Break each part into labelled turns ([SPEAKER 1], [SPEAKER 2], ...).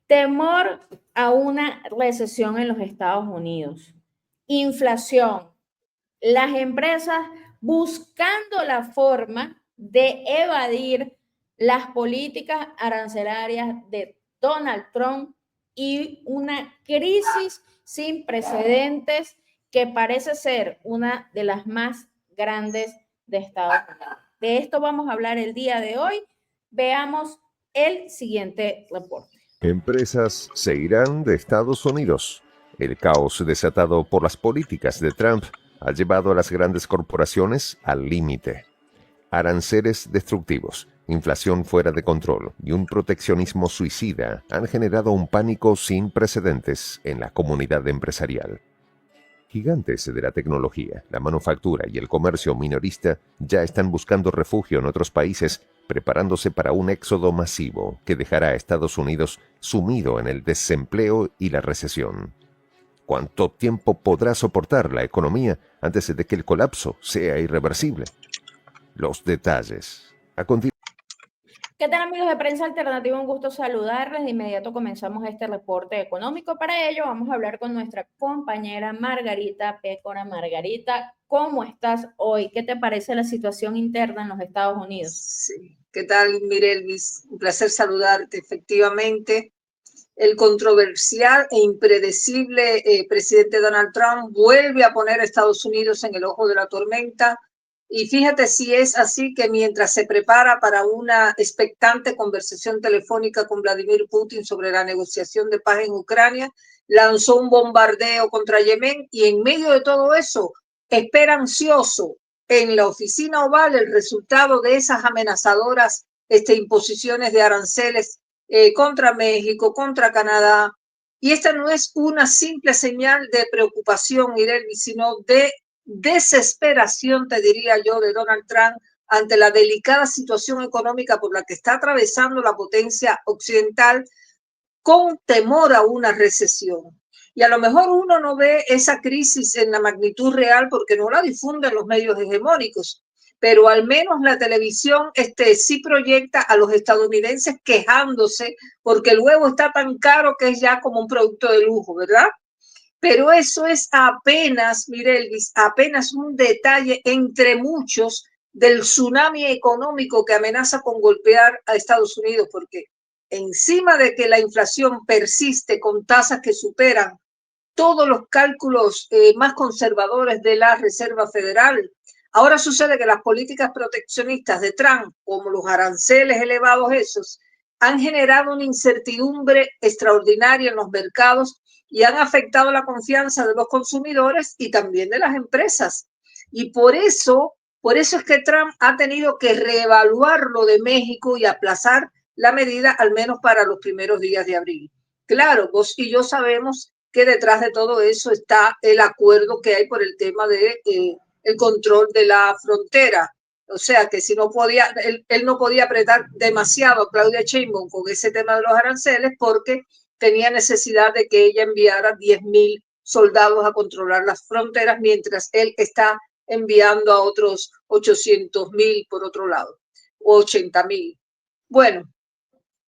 [SPEAKER 1] Temor a una recesión en los Estados Unidos. Inflación. Las empresas buscando la forma de evadir las políticas arancelarias de Donald Trump y una crisis sin precedentes que parece ser una de las más grandes de Estados Unidos. De esto vamos a hablar el día de hoy. Veamos el siguiente reporte.
[SPEAKER 2] Empresas se irán de Estados Unidos. El caos desatado por las políticas de Trump ha llevado a las grandes corporaciones al límite. Aranceles destructivos, inflación fuera de control y un proteccionismo suicida han generado un pánico sin precedentes en la comunidad empresarial. Gigantes de la tecnología, la manufactura y el comercio minorista ya están buscando refugio en otros países, preparándose para un éxodo masivo que dejará a Estados Unidos sumido en el desempleo y la recesión. ¿Cuánto tiempo podrá soportar la economía antes de que el colapso sea irreversible? Los detalles. A continuación.
[SPEAKER 1] ¿Qué tal, amigos de Prensa Alternativa? Un gusto saludarles. De inmediato comenzamos este reporte económico. Para ello vamos a hablar con nuestra compañera Margarita Pécora. Margarita, ¿cómo estás hoy? ¿Qué te parece la situación interna en los Estados Unidos?
[SPEAKER 3] Sí. ¿Qué tal, Mirelvis? Un placer saludarte. Efectivamente, el controversial e impredecible presidente Donald Trump vuelve a poner a Estados Unidos en el ojo de la tormenta. Y fíjate si es así que mientras se prepara para una expectante conversación telefónica con Vladimir Putin sobre la negociación de paz en Ucrania, lanzó un bombardeo contra Yemen y en medio de todo eso espera ansioso en la oficina oval el resultado de esas amenazadoras imposiciones de aranceles contra México, contra Canadá. Y esta no es una simple señal de preocupación, Irelvi, sino de desesperación, te diría yo, de Donald Trump ante la delicada situación económica por la que está atravesando la potencia occidental, con temor a una recesión. Y a lo mejor uno no ve esa crisis en la magnitud real porque no la difunden los medios hegemónicos, pero al menos la televisión sí proyecta a los estadounidenses quejándose porque el huevo está tan caro que es ya como un producto de lujo, ¿verdad? Pero eso es apenas, Mirelvis, apenas un detalle entre muchos del tsunami económico que amenaza con golpear a Estados Unidos, porque encima de que la inflación persiste con tasas que superan todos los cálculos más conservadores de la Reserva Federal, ahora sucede que las políticas proteccionistas de Trump, como los aranceles elevados esos, han generado una incertidumbre extraordinaria en los mercados y han afectado la confianza de los consumidores y también de las empresas. Y por eso es que Trump ha tenido que reevaluar lo de México y aplazar la medida al menos para los primeros días de abril. Claro, vos y yo sabemos que detrás de todo eso está el acuerdo que hay por el tema de el control de la frontera. O sea que si no podía, él no podía apretar demasiado a Claudia Sheinbaum con ese tema de los aranceles porque tenía necesidad de que ella enviara 10,000 soldados a controlar las fronteras mientras él está enviando a otros 800,000 por otro lado, o 80,000. Bueno,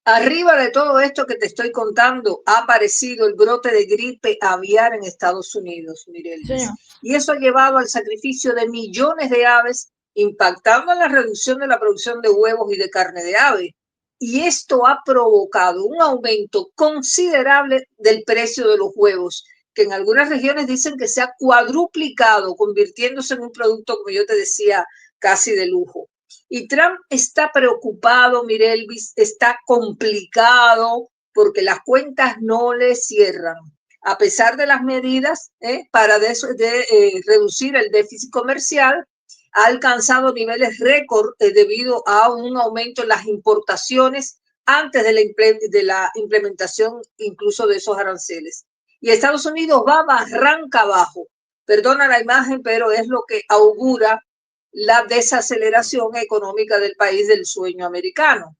[SPEAKER 3] arriba de todo esto que te estoy contando, ha aparecido el brote de gripe aviar en Estados Unidos, Mireles. Sí. Y eso ha llevado al sacrificio de millones de aves, impactando en la reducción de la producción de huevos y de carne de ave. Y esto ha provocado un aumento considerable del precio de los huevos, que en algunas regiones dicen que se ha cuadruplicado, convirtiéndose en un producto, como yo te decía, casi de lujo. Y Trump está preocupado, Mirelvis, está complicado porque las cuentas no le cierran. A pesar de las medidas para reducir el déficit comercial, ha alcanzado niveles récord debido a un aumento en las importaciones antes de la implementación incluso de esos aranceles. Y Estados Unidos va barranca abajo. Perdona la imagen, pero es lo que augura la desaceleración económica del país del sueño americano.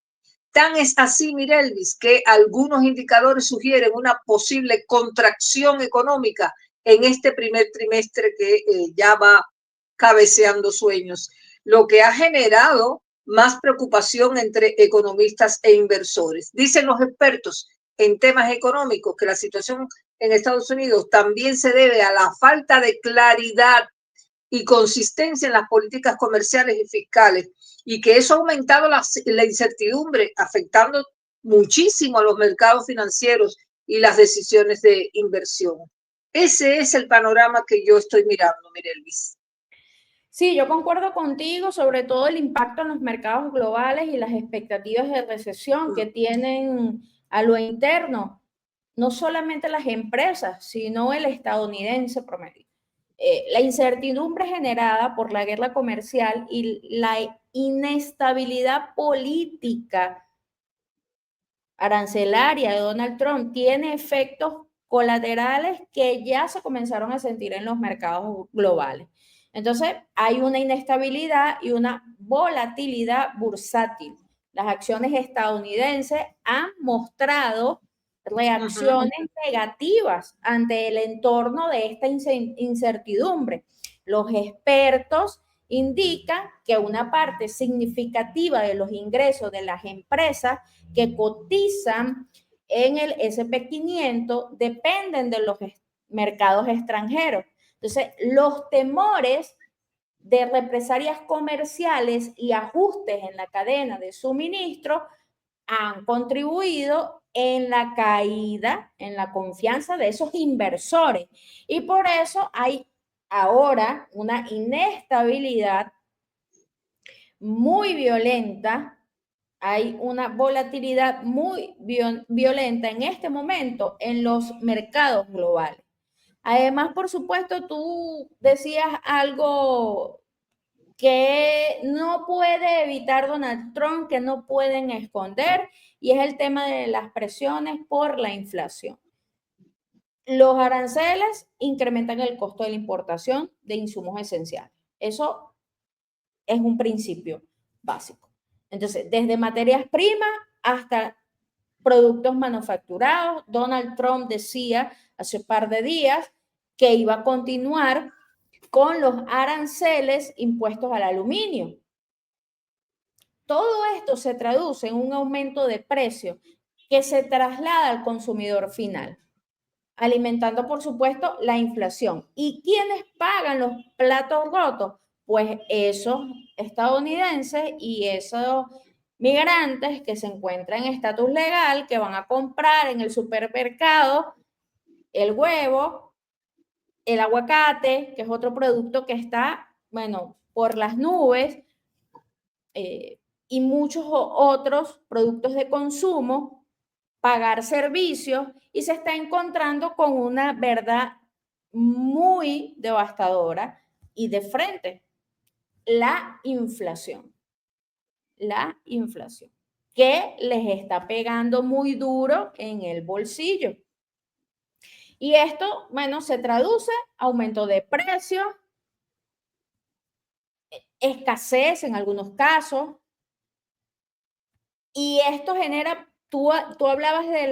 [SPEAKER 3] Tan es así, Mirelvis, que algunos indicadores sugieren una posible contracción económica en este primer trimestre que ya va cabeceando sueños, lo que ha generado más preocupación entre economistas e inversores. Dicen los expertos en temas económicos, que la situación en Estados Unidos también se debe a la falta de claridad y consistencia en las políticas comerciales y fiscales, y que eso ha aumentado la incertidumbre, afectando muchísimo a los mercados financieros y las decisiones de inversión. Ese es el panorama que yo estoy mirando, Mirelvis.
[SPEAKER 1] Sí, yo concuerdo contigo, sobre todo el impacto en los mercados globales y las expectativas de recesión que tienen a lo interno, no solamente las empresas, sino el estadounidense promedio. La incertidumbre generada por la guerra comercial y la inestabilidad política arancelaria de Donald Trump tiene efectos colaterales que ya se comenzaron a sentir en los mercados globales. Entonces, hay una inestabilidad y una volatilidad bursátil. Las acciones estadounidenses han mostrado reacciones negativas ante el entorno de esta incertidumbre. Los expertos indican que una parte significativa de los ingresos de las empresas que cotizan en el SP500 dependen de los mercados extranjeros. Entonces, los temores de represalias comerciales y ajustes en la cadena de suministro han contribuido en la caída, en la confianza de esos inversores. Y por eso hay ahora una inestabilidad muy violenta, hay una volatilidad muy violenta en este momento en los mercados globales. Además, por supuesto, tú decías algo que no puede evitar Donald Trump, que no pueden esconder, y es el tema de las presiones por la inflación. Los aranceles incrementan el costo de la importación de insumos esenciales. Eso es un principio básico. Entonces, desde materias primas hasta productos manufacturados, Donald Trump decía hace un par de días que iba a continuar con los aranceles impuestos al aluminio. Todo esto se traduce en un aumento de precio que se traslada al consumidor final, alimentando, por supuesto, la inflación. ¿Y quiénes pagan los platos rotos? Pues esos estadounidenses y esos migrantes que se encuentran en estatus legal, que van a comprar en el supermercado el huevo, el aguacate, que es otro producto que está, bueno, por las nubes, y muchos otros productos de consumo, pagar servicios, y se está encontrando con una verdad muy devastadora y de frente, la inflación. La inflación, que les está pegando muy duro en el bolsillo. Y esto, bueno, se traduce aumento de precios, escasez en algunos casos, y esto genera, tú hablabas de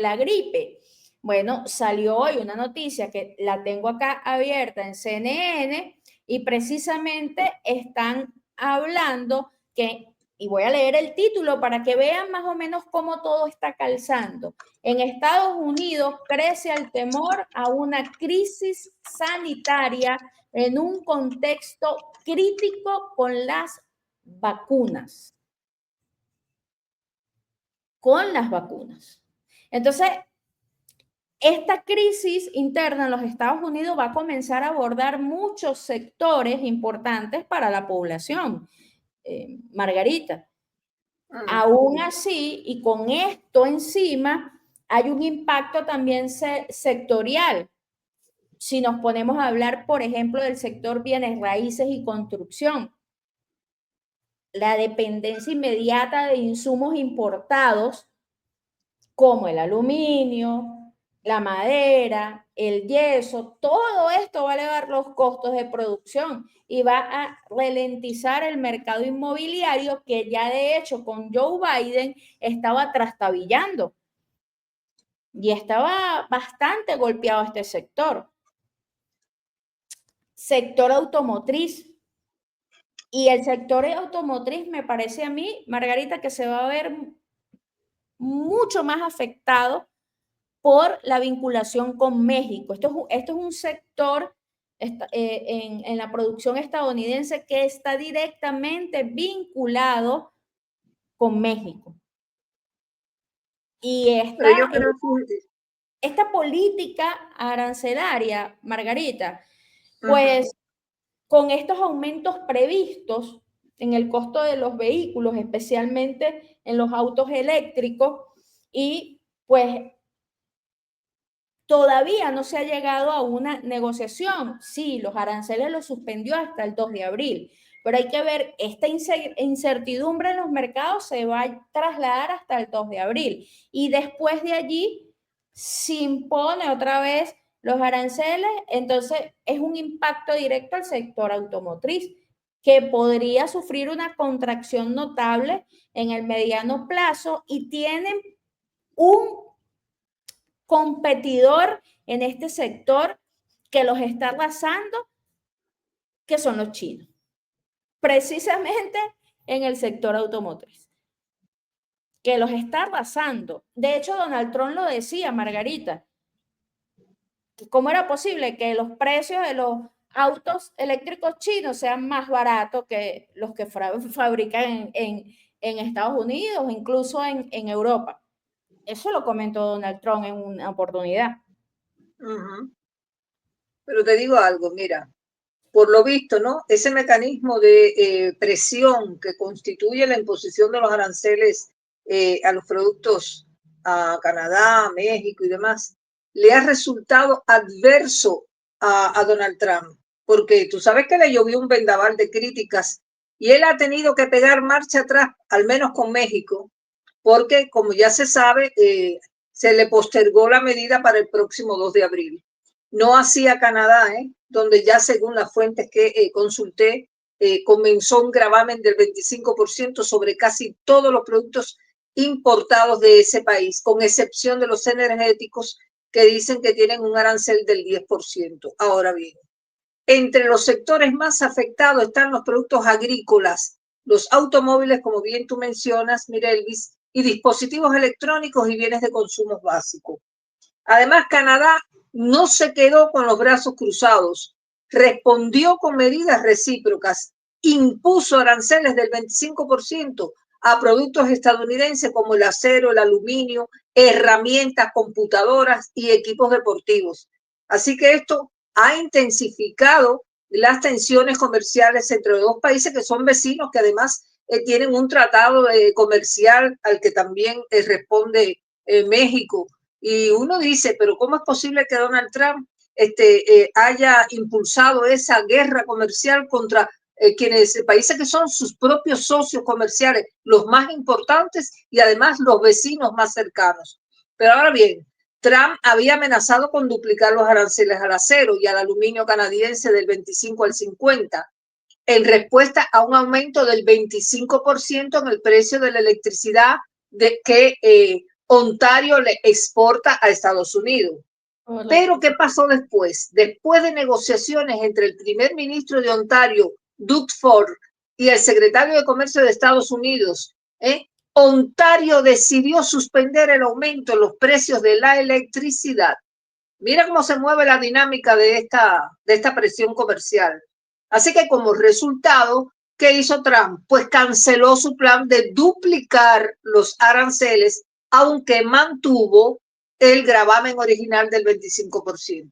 [SPEAKER 1] la gripe. Bueno, salió hoy una noticia que la tengo acá abierta en CNN y precisamente están hablando que, y voy a leer el título para que vean más o menos cómo todo está calzando. En Estados Unidos crece el temor a una crisis sanitaria en un contexto crítico con las vacunas. Con las vacunas. Entonces, esta crisis interna en los Estados Unidos va a comenzar a abordar muchos sectores importantes para la población, Margarita. Aún así, y con esto encima, hay un impacto también sectorial. Si nos ponemos a hablar, por ejemplo, del sector bienes raíces y construcción, la dependencia inmediata de insumos importados como el aluminio, la madera, el yeso, todo esto va a elevar los costos de producción y va a ralentizar el mercado inmobiliario que ya de hecho con Joe Biden estaba trastabillando y estaba bastante golpeado este sector. Sector automotriz. Y el sector automotriz me parece a mí, Margarita, que se va a ver mucho más afectado por la vinculación con México. Esto es un sector en la producción estadounidense que está directamente vinculado con México. Y esta política arancelaria, Margarita, pues con estos aumentos previstos en el costo de los vehículos, especialmente en los autos eléctricos, y pues todavía no se ha llegado a una negociación. Sí, los aranceles los suspendió hasta el 2 de abril, pero hay que ver, esta incertidumbre en los mercados se va a trasladar hasta el 2 de abril y después de allí se impone otra vez los aranceles, entonces es un impacto directo al sector automotriz que podría sufrir una contracción notable en el mediano plazo y tienen un competidor en este sector que los está arrasando, que son los chinos, precisamente en el sector automotriz, que los está arrasando. De hecho, Donald Trump lo decía, Margarita, ¿cómo era posible que los precios de los autos eléctricos chinos sean más baratos que los que fabrican en Estados Unidos, incluso en Europa? Eso lo comentó Donald Trump en una oportunidad.
[SPEAKER 3] Pero te digo algo, mira, por lo visto, ¿no? Ese mecanismo de presión que constituye la imposición de los aranceles a los productos a Canadá, México y demás, le ha resultado adverso a Donald Trump, porque tú sabes que le llovió un vendaval de críticas y él ha tenido que pegar marcha atrás, al menos con México, porque como ya se sabe, se le postergó la medida para el próximo 2 de abril. No así a Canadá, donde ya según las fuentes que consulté, comenzó un gravamen del 25% sobre casi todos los productos importados de ese país, con excepción de los energéticos que dicen que tienen un arancel del 10%. Ahora bien, entre los sectores más afectados están los productos agrícolas, los automóviles, como bien tú mencionas, Mirelvis, y dispositivos electrónicos y bienes de consumo básico. Además, Canadá no se quedó con los brazos cruzados, respondió con medidas recíprocas, impuso aranceles del 25% a productos estadounidenses como el acero, el aluminio, herramientas, computadoras y equipos deportivos. Así que esto ha intensificado las tensiones comerciales entre los dos países que son vecinos, que además tienen un tratado comercial al que también responde México. Y uno dice, pero ¿cómo es posible que Donald Trump haya impulsado esa guerra comercial contra países que son sus propios socios comerciales, los más importantes y además los vecinos más cercanos? Pero ahora bien, Trump había amenazado con duplicar los aranceles al acero y al aluminio canadiense del 25 al 50%, en respuesta a un aumento del 25% en el precio de la electricidad que Ontario le exporta a Estados Unidos. Hola. Pero ¿qué pasó después? Después de negociaciones entre el primer ministro de Ontario, Doug Ford, y el secretario de Comercio de Estados Unidos, Ontario decidió suspender el aumento en los precios de la electricidad. Mira cómo se mueve la dinámica de esta presión comercial. Así que como resultado, ¿qué hizo Trump? Pues canceló su plan de duplicar los aranceles, aunque mantuvo el gravamen original del 25%.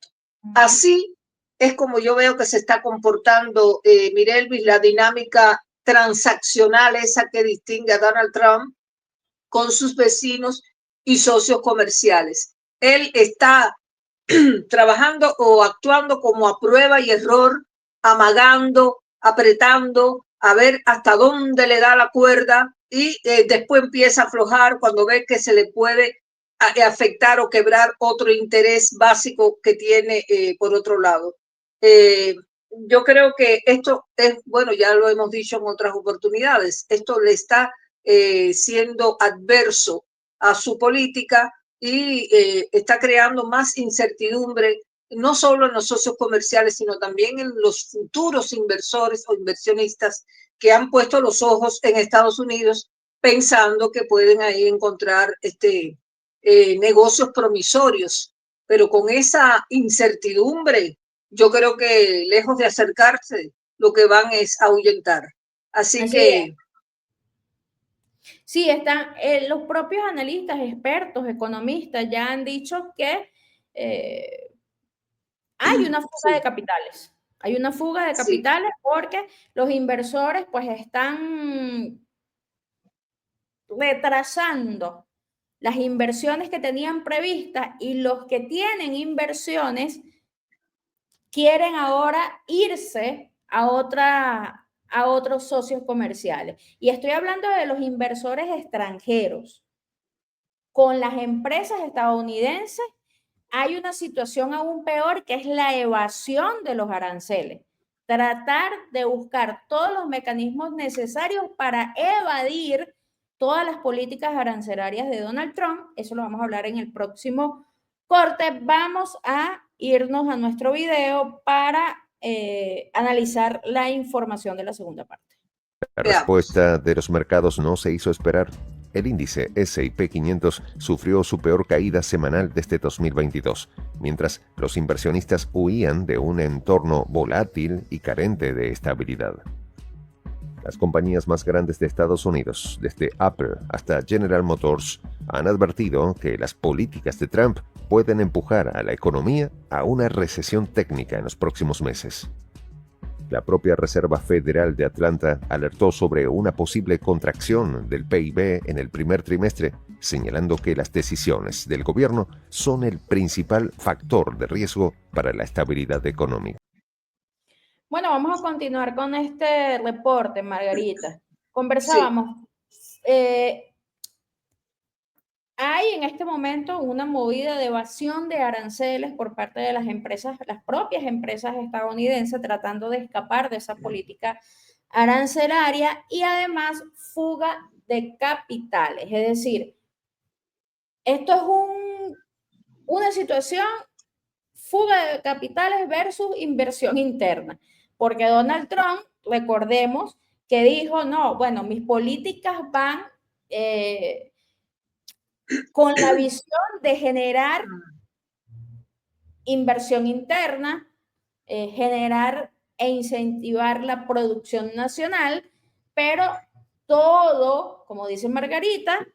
[SPEAKER 3] Así es como yo veo que se está comportando, Mirelvis, la dinámica transaccional esa que distingue a Donald Trump con sus vecinos y socios comerciales. Él está trabajando o actuando como a prueba y error, amagando, apretando, a ver hasta dónde le da la cuerda y después empieza a aflojar cuando ve que se le puede afectar o quebrar otro interés básico que tiene por otro lado. Yo creo que esto es, bueno, ya lo hemos dicho en otras oportunidades, esto le está siendo adverso a su política y está creando más incertidumbre, no solo en los socios comerciales, sino también en los futuros inversores o inversionistas que han puesto los ojos en Estados Unidos pensando que pueden ahí encontrar negocios promisorios, pero con esa incertidumbre, yo creo que lejos de acercarse, lo que van es ahuyentar. Así que...
[SPEAKER 1] Sí, están los propios analistas, expertos, economistas ya han dicho que hay una fuga de capitales. Hay una fuga de capitales porque los inversores pues están retrasando las inversiones que tenían previstas y los que tienen inversiones quieren ahora irse a otros socios comerciales. Y estoy hablando de los inversores extranjeros. Con las empresas estadounidenses hay una situación aún peor, que es la evasión de los aranceles. Tratar de buscar todos los mecanismos necesarios para evadir todas las políticas arancelarias de Donald Trump. Eso lo vamos a hablar en el próximo corte. Vamos a irnos a nuestro video para analizar la información de la segunda parte.
[SPEAKER 2] La respuesta de los mercados no se hizo esperar. El índice S&P 500 sufrió su peor caída semanal desde 2022, mientras los inversionistas huían de un entorno volátil y carente de estabilidad. Las compañías más grandes de Estados Unidos, desde Apple hasta General Motors, han advertido que las políticas de Trump pueden empujar a la economía a una recesión técnica en los próximos meses. La propia Reserva Federal de Atlanta alertó sobre una posible contracción del PIB en el primer trimestre, señalando que las decisiones del gobierno son el principal factor de riesgo para la estabilidad económica.
[SPEAKER 1] Bueno, vamos a continuar con este reporte, Margarita. Conversábamos. Sí. Hay en este momento una movida de evasión de aranceles por parte de las empresas, las propias empresas estadounidenses, tratando de escapar de esa política arancelaria y además fuga de capitales. Es decir, esto es una situación, fuga de capitales versus inversión interna, porque Donald Trump, recordemos, que dijo, no, bueno, mis políticas van... con la visión de generar inversión interna, generar e incentivar la producción nacional, pero todo, como dice Margarita,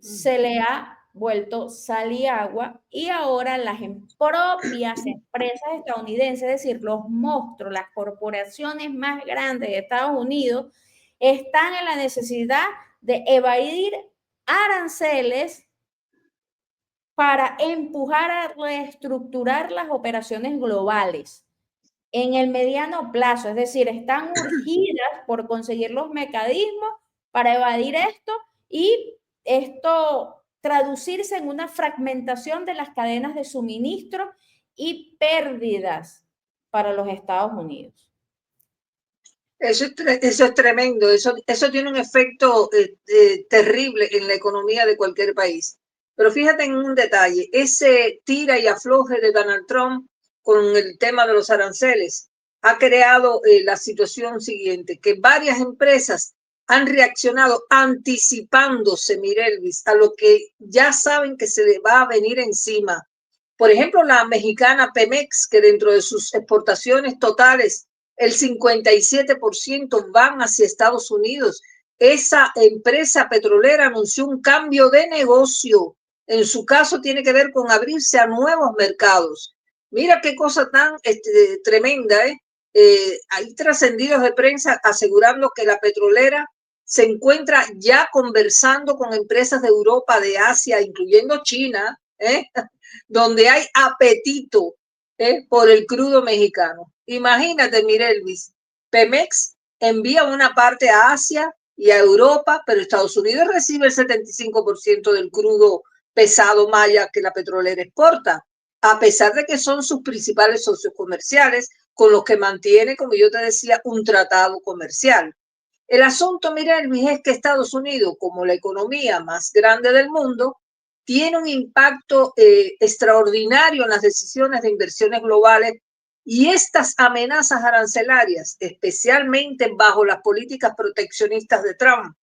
[SPEAKER 1] se le ha vuelto sal y agua y ahora las propias empresas estadounidenses, es decir, los monstruos, las corporaciones más grandes de Estados Unidos, están en la necesidad de evadir aranceles para empujar a reestructurar las operaciones globales en el mediano plazo. Es decir, están urgidas por conseguir los mecanismos para evadir esto y esto traducirse en una fragmentación de las cadenas de suministro y pérdidas para los Estados Unidos.
[SPEAKER 3] Eso es tremendo, eso tiene un efecto terrible en la economía de cualquier país. Pero fíjate en un detalle, ese tira y afloje de Donald Trump con el tema de los aranceles ha creado la situación siguiente, que varias empresas han reaccionado anticipándose, Mirelvis, a lo que ya saben que se le va a venir encima. Por ejemplo, la mexicana Pemex, que dentro de sus exportaciones totales el 57% van hacia Estados Unidos. Esa empresa petrolera anunció un cambio de negocio. En su caso tiene que ver con abrirse a nuevos mercados. Mira qué cosa tan tremenda, hay trascendidos de prensa asegurando que la petrolera se encuentra ya conversando con empresas de Europa, de Asia, incluyendo China, donde hay apetito por el crudo mexicano. Imagínate, Mirelvis, Pemex envía una parte a Asia y a Europa, pero Estados Unidos recibe el 75% del crudo pesado maya que la petrolera exporta, a pesar de que son sus principales socios comerciales, con los que mantiene, como yo te decía, un tratado comercial. El asunto, Mirelvis, es que Estados Unidos, como la economía más grande del mundo, tiene un impacto extraordinario en las decisiones de inversiones globales y estas amenazas arancelarias, especialmente bajo las políticas proteccionistas de Trump,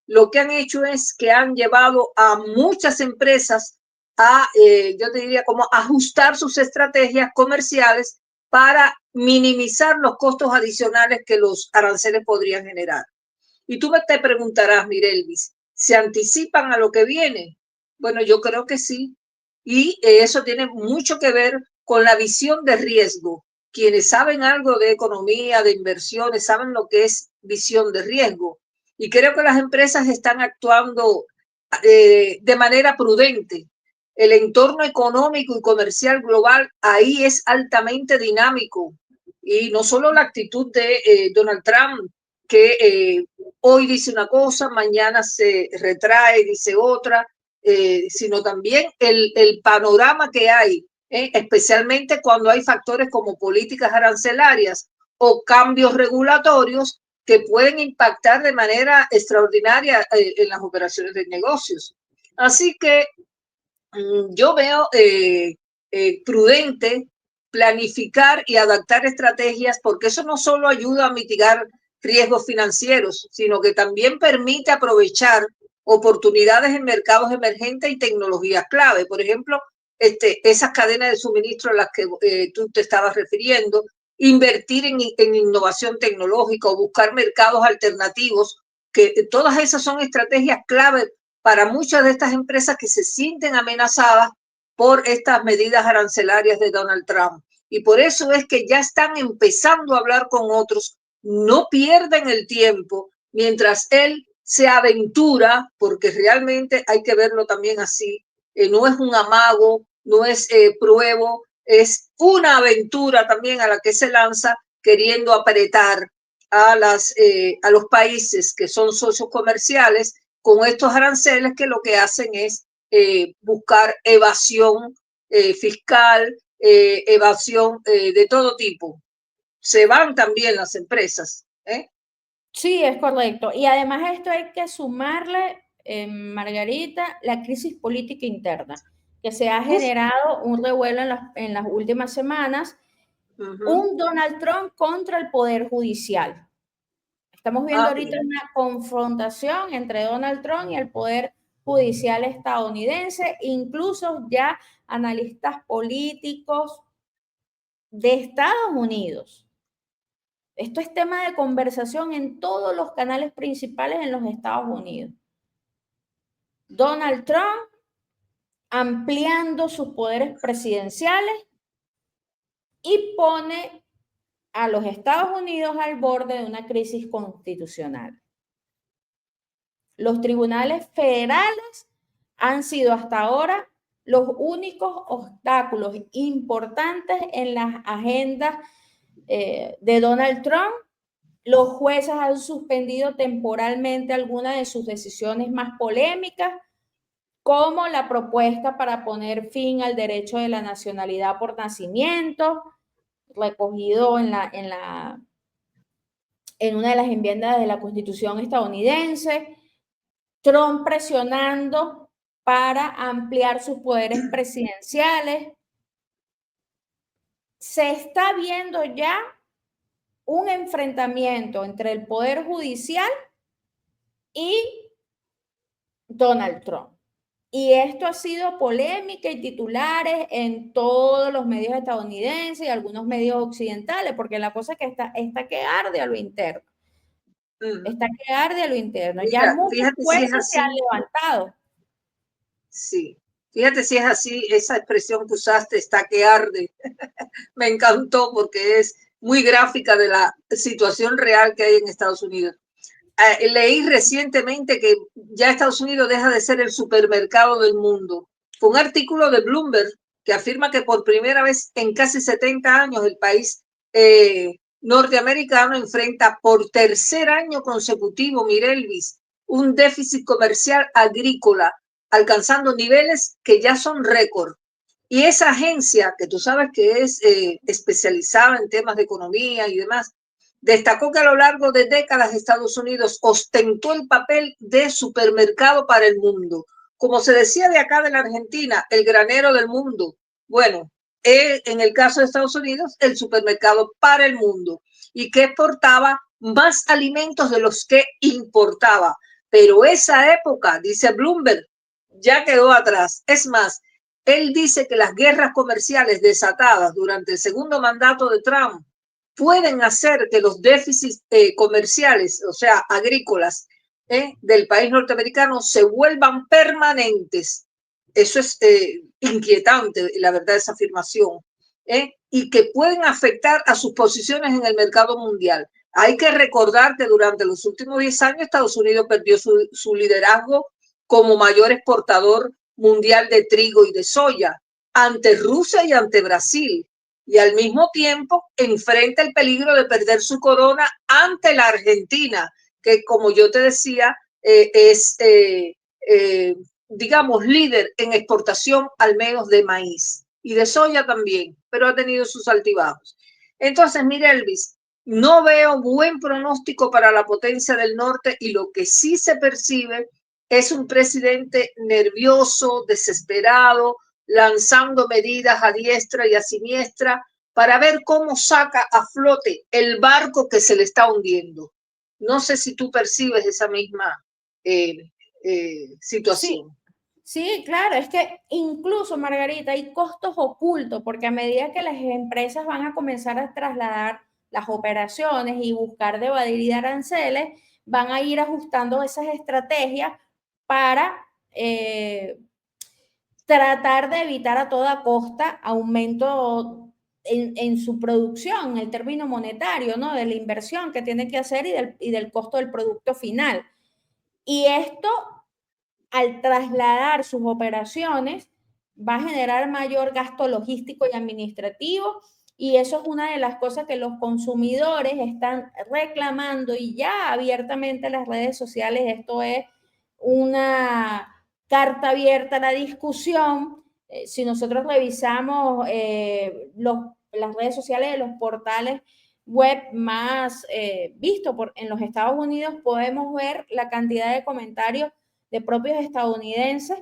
[SPEAKER 3] lo que han hecho es que han llevado a muchas empresas a, yo te diría, como ajustar sus estrategias comerciales para minimizar los costos adicionales que los aranceles podrían generar. Y tú te preguntarás, Mirelvis, ¿se anticipan a lo que viene? Bueno, yo creo que sí. Y eso tiene mucho que ver con la visión de riesgo. Quienes saben algo de economía, de inversiones, saben lo que es visión de riesgo. Y creo que las empresas están actuando de manera prudente. El entorno económico y comercial global ahí es altamente dinámico. Y no solo la actitud de Donald Trump, que hoy dice una cosa, mañana se retrae, dice otra, sino también el panorama que hay, especialmente cuando hay factores como políticas arancelarias o cambios regulatorios que pueden impactar de manera extraordinaria en las operaciones de negocios. Así que yo veo prudente planificar y adaptar estrategias, porque eso no solo ayuda a mitigar riesgos financieros, sino que también permite aprovechar oportunidades en mercados emergentes y tecnologías clave. Por ejemplo, esas cadenas de suministro a las que tú te estabas refiriendo, invertir en innovación tecnológica o buscar mercados alternativos, que todas esas son estrategias clave para muchas de estas empresas que se sienten amenazadas por estas medidas arancelarias de Donald Trump. Y por eso es que ya están empezando a hablar con otros, no pierden el tiempo mientras él se aventura, porque realmente hay que verlo también así, no es un amago, no es pruebo, es una aventura también a la que se lanza queriendo apretar a los países que son socios comerciales con estos aranceles, que lo que hacen es buscar evasión fiscal, evasión de todo tipo. Se van también las empresas.
[SPEAKER 1] Sí, es correcto. Y además a esto hay que sumarle, Margarita, la crisis política interna, que se ha generado un revuelo en las últimas semanas, un Donald Trump contra el Poder Judicial. Estamos viendo ahorita una confrontación entre Donald Trump y el Poder Judicial estadounidense, incluso ya analistas políticos de Estados Unidos. Esto es tema de conversación en todos los canales principales en los Estados Unidos. Donald Trump ampliando sus poderes presidenciales y pone a los Estados Unidos al borde de una crisis constitucional. Los tribunales federales han sido hasta ahora los únicos obstáculos importantes en las agendas de Donald Trump. Los jueces han suspendido temporalmente algunas de sus decisiones más polémicas, como la propuesta para poner fin al derecho de la nacionalidad por nacimiento, recogido en una de las enmiendas de la Constitución estadounidense. Trump presionando para ampliar sus poderes presidenciales. Se está viendo ya un enfrentamiento entre el Poder Judicial y Donald Trump. Y esto ha sido polémica y titulares en todos los medios estadounidenses y algunos medios occidentales, porque la cosa es que está que arde a lo interno. Está que arde a lo interno.
[SPEAKER 3] Mira,
[SPEAKER 1] ya muchos jueces
[SPEAKER 3] si
[SPEAKER 1] se han levantado.
[SPEAKER 3] Sí, fíjate si es así, esa expresión que usaste, está que arde, me encantó porque es muy gráfica de la situación real que hay en Estados Unidos. Leí recientemente que ya Estados Unidos deja de ser el supermercado del mundo. Fue un artículo de Bloomberg que afirma que por primera vez en casi 70 años el país norteamericano enfrenta por tercer año consecutivo, Mirelvis, un déficit comercial agrícola, alcanzando niveles que ya son récord. Y esa agencia, que tú sabes que es especializada en temas de economía y demás, destacó que a lo largo de décadas Estados Unidos ostentó el papel de supermercado para el mundo. Como se decía de acá de la Argentina, el granero del mundo. Bueno, en el caso de Estados Unidos, el supermercado para el mundo, y que exportaba más alimentos de los que importaba. Pero esa época, dice Bloomberg, ya quedó atrás. Es más, él dice que las guerras comerciales desatadas durante el segundo mandato de Trump pueden hacer que los déficits comerciales, o sea, agrícolas, del país norteamericano se vuelvan permanentes. Eso es inquietante, la verdad, esa afirmación. Y que pueden afectar a sus posiciones en el mercado mundial. Hay que recordar que durante los últimos 10 años Estados Unidos perdió su liderazgo como mayor exportador mundial de trigo y de soya ante Rusia y ante Brasil. Y al mismo tiempo enfrenta el peligro de perder su corona ante la Argentina, que como yo te decía, es, digamos, líder en exportación al menos de maíz y de soya también, pero ha tenido sus altibajos. Entonces, mire, Elvis, no veo buen pronóstico para la potencia del norte y lo que sí se percibe es un presidente nervioso, desesperado, lanzando medidas a diestra y a siniestra para ver cómo saca a flote el barco que se le está hundiendo. No sé si tú percibes esa misma situación.
[SPEAKER 1] Sí, claro, es que incluso, Margarita, hay costos ocultos, porque a medida que las empresas van a comenzar a trasladar las operaciones y buscar de evadir y de aranceles, van a ir ajustando esas estrategias para tratar de evitar a toda costa aumento en su producción, en el término monetario, ¿no? De la inversión que tiene que hacer y del costo del producto final. Y esto, al trasladar sus operaciones, va a generar mayor gasto logístico y administrativo, y eso es una de las cosas que los consumidores están reclamando, y ya abiertamente en las redes sociales esto es una carta abierta a la discusión. Si nosotros revisamos las redes sociales de los portales web más visto en los Estados Unidos, podemos ver la cantidad de comentarios de propios estadounidenses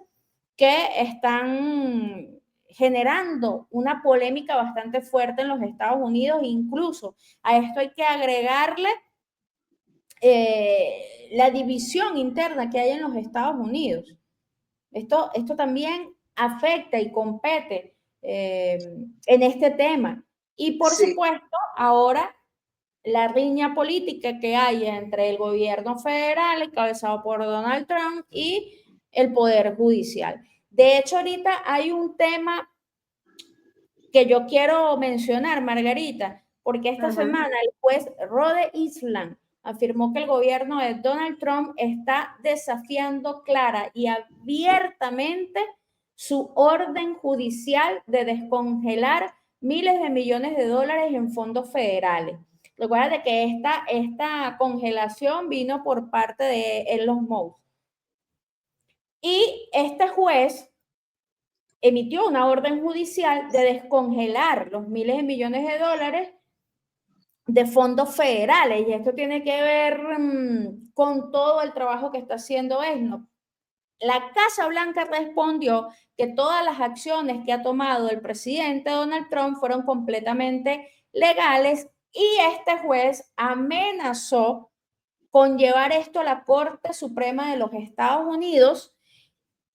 [SPEAKER 1] que están generando una polémica bastante fuerte en los Estados Unidos. Incluso a esto hay que agregarle la división interna que hay en los Estados Unidos. Esto también afecta y compete en este tema. Y por supuesto, ahora la riña política que hay entre el gobierno federal, encabezado por Donald Trump, y el Poder Judicial. De hecho, ahorita hay un tema que yo quiero mencionar, Margarita, porque esta semana el juez Rhode Island afirmó que el gobierno de Donald Trump está desafiando clara y abiertamente su orden judicial de descongelar miles de millones de dólares en fondos federales. Recuerda que esta congelación vino por parte de Elon Musk. Y este juez emitió una orden judicial de descongelar los miles de millones de dólares de fondos federales. Y esto tiene que ver con todo el trabajo que está haciendo ESNO. La Casa Blanca respondió que todas las acciones que ha tomado el presidente Donald Trump fueron completamente legales, y este juez amenazó con llevar esto a la Corte Suprema de los Estados Unidos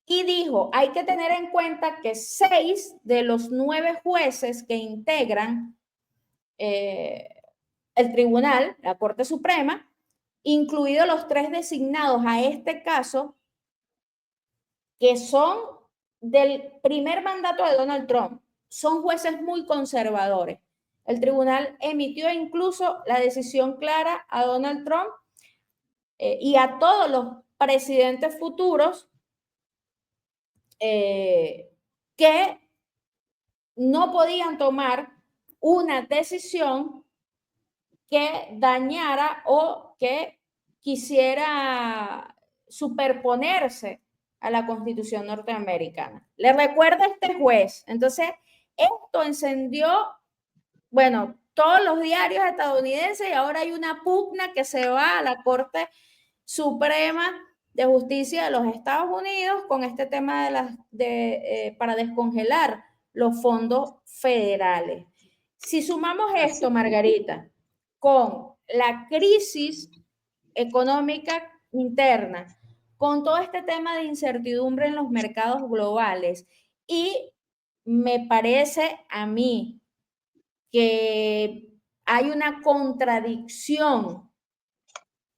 [SPEAKER 1] y dijo, hay que tener en cuenta que 6 de los 9 jueces que integran el tribunal, la Corte Suprema, incluidos los 3 designados a este caso, que son del primer mandato de Donald Trump, son jueces muy conservadores. El tribunal emitió incluso la decisión clara a Donald Trump y a todos los presidentes futuros que no podían tomar una decisión que dañara o que quisiera superponerse a la Constitución norteamericana. Le recuerda a este juez. Entonces, esto encendió, bueno, todos los diarios estadounidenses, y ahora hay una pugna que se va a la Corte Suprema de Justicia de los Estados Unidos con este tema para descongelar los fondos federales. Si sumamos esto, Margarita, con la crisis económica interna, con todo este tema de incertidumbre en los mercados globales. Y me parece a mí que hay una contradicción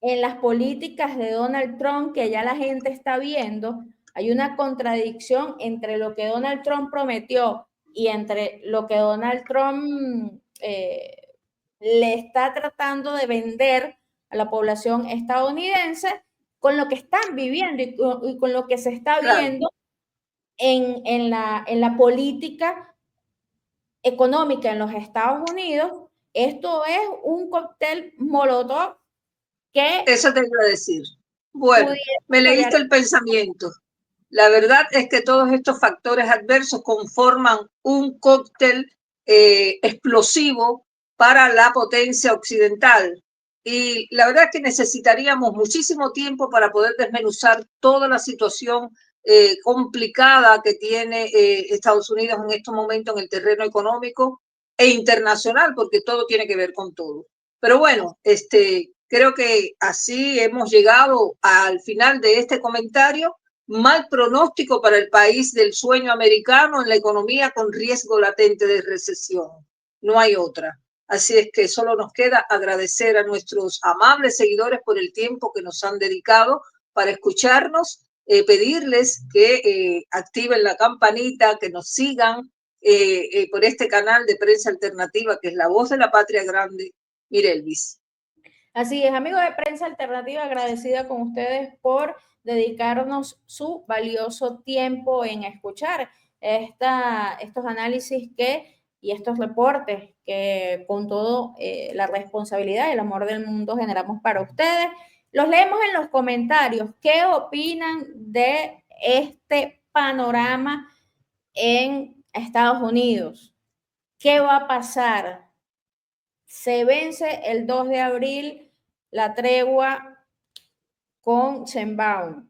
[SPEAKER 1] en las políticas de Donald Trump que ya la gente está viendo. Hay una contradicción entre lo que Donald Trump prometió y entre lo que Donald Trump le está tratando de vender a la población estadounidense con lo que están viviendo y con lo que se está viendo en la política económica en los Estados Unidos. Esto es un cóctel molotov que
[SPEAKER 3] eso te iba a decir. Bueno, me leíste el pensamiento. La verdad es que todos estos factores adversos conforman un cóctel explosivo para la potencia occidental. Y la verdad es que necesitaríamos muchísimo tiempo para poder desmenuzar toda la situación complicada que tiene Estados Unidos en estos momentos en el terreno económico e internacional, porque todo tiene que ver con todo. Pero bueno, creo que así hemos llegado al final de este comentario. Mal pronóstico para el país del sueño americano en la economía con riesgo latente de recesión. No hay otra. Así es que solo nos queda agradecer a nuestros amables seguidores por el tiempo que nos han dedicado para escucharnos, pedirles que activen la campanita, que nos sigan por este canal de prensa alternativa que es La Voz de la Patria Grande. Mirelvis.
[SPEAKER 1] Así es, amigos de Prensa Alternativa, agradecida con ustedes por dedicarnos su valioso tiempo en escuchar estos análisis y estos reportes que con todo la responsabilidad y el amor del mundo generamos para ustedes. Los leemos en los comentarios. ¿Qué opinan de este panorama en Estados Unidos? ¿Qué va a pasar? Se vence el 2 de abril la tregua con Sheinbaum.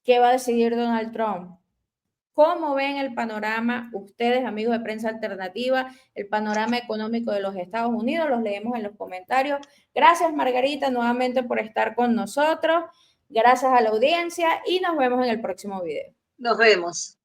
[SPEAKER 1] ¿Qué va a decidir Donald Trump? ¿Cómo ven el panorama ustedes, amigos de Prensa Alternativa, el panorama económico de los Estados Unidos? Los leemos en los comentarios. Gracias, Margarita, nuevamente por estar con nosotros. Gracias a la audiencia y nos vemos en el próximo video.
[SPEAKER 3] Nos vemos.